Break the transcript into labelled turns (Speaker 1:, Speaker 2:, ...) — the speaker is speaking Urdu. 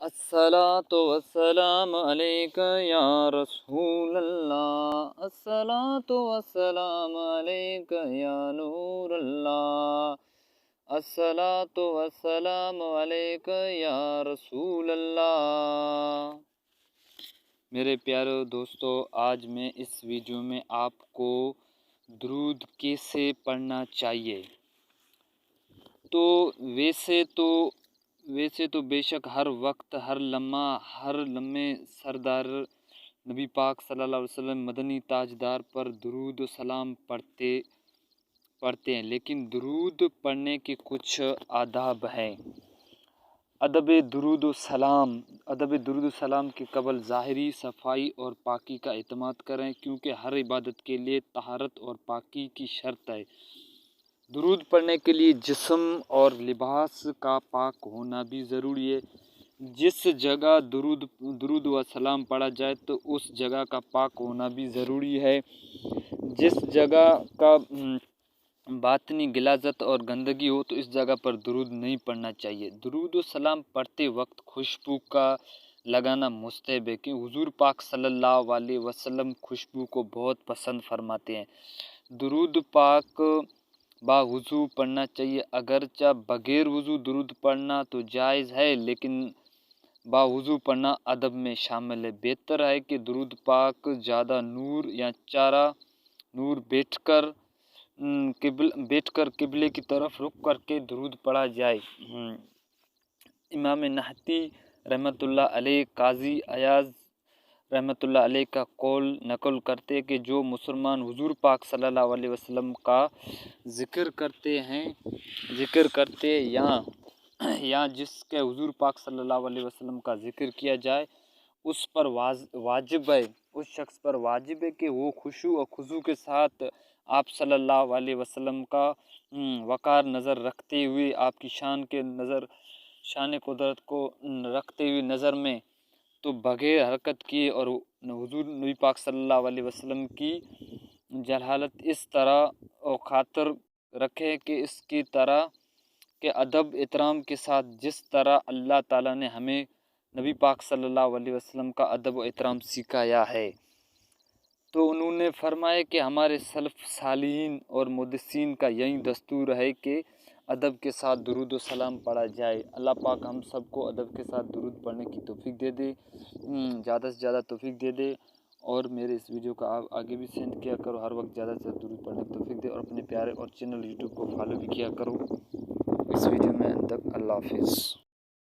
Speaker 1: الصلاۃ والسلام علیک یا رسول اللہ، الصلاۃ والسلام علیک یا نور اللہ، الصلاۃ والسلام علیک یا رسول اللہ۔ میرے پیارے دوستو، آج میں اس ویڈیو میں آپ کو درود کیسے پڑھنا چاہیے ویسے تو بے شک ہر وقت، ہر لمحے سردار نبی پاک صلی اللہ علیہ وسلم مدنی تاجدار پر درود و سلام پڑھتے ہیں، لیکن درود پڑھنے کے کچھ آداب ہیں۔ ادب درود و سلام کے قبل ظاہری صفائی اور پاکی کا اہتمام کریں، کیونکہ ہر عبادت کے لیے طہارت اور پاکی کی شرط ہے۔ درود پڑھنے کے لیے جسم اور لباس کا پاک ہونا بھی ضروری ہے۔ جس جگہ درود و سلام پڑھا جائے تو اس جگہ کا پاک ہونا بھی ضروری ہے۔ جس جگہ کا باطنی غلاظت اور گندگی ہو تو اس جگہ پر درود نہیں پڑھنا چاہیے۔ درود و سلام پڑھتے وقت خوشبو کا لگانا مستحب ہے، کہ حضور پاک صلی اللہ علیہ وسلم خوشبو کو بہت پسند فرماتے ہیں۔ درود پاک با وضو پڑھنا چاہیے، اگرچہ بغیر وضو درود پڑھنا تو جائز ہے، لیکن با وضو پڑھنا ادب میں شامل ہے۔ بہتر ہے کہ درود پاک زیادہ نور یا چارہ نور بیٹھ کر قبلے کی طرف رخ کر کے درود پڑھا جائے۔ امام نہتی رحمۃ اللہ علیہ، قاضی ایاز رحمۃ اللہ علیہ کا قول نقل کرتے کہ جو مسلمان حضور پاک صلی اللہ علیہ وسلم کا ذکر کرتے یا جس کے حضور پاک صلی اللہ علیہ وسلم کا ذکر کیا جائے، اس شخص پر واجب ہے کہ وہ خشوع و خضوع کے ساتھ آپ صلی اللہ علیہ وسلم کا وقار نظر رکھتے ہوئے، آپ کی شان قدرت کو رکھتے ہوئے نظر میں، تو بغیر حرکت کیے اور حضور نبی پاک صلی اللہ علیہ وسلم کی جلالت اس طرح خاطر رکھے کہ اس کی طرح کے ادب احترام کے ساتھ جس طرح اللہ تعالیٰ نے ہمیں نبی پاک صلی اللہ علیہ وسلم کا ادب و احترام سکھایا ہے۔ تو انہوں نے فرمایا کہ ہمارے سلف صالحین اور محدثین کا یہی دستور ہے کہ ادب کے ساتھ درود و سلام پڑھا جائے۔ اللہ پاک ہم سب کو ادب کے ساتھ درود پڑھنے کی توفیق دے دے، زیادہ سے زیادہ توفیق دے دے، اور میرے اس ویڈیو کا آپ آگے بھی سینڈ کیا کرو، ہر وقت زیادہ سے زیادہ درود پڑھنے کی توفیق دے، اور اپنے پیارے اور چینل یوٹیوب کو فالو بھی کیا کرو۔ اس ویڈیو میں تک اللہ حافظ۔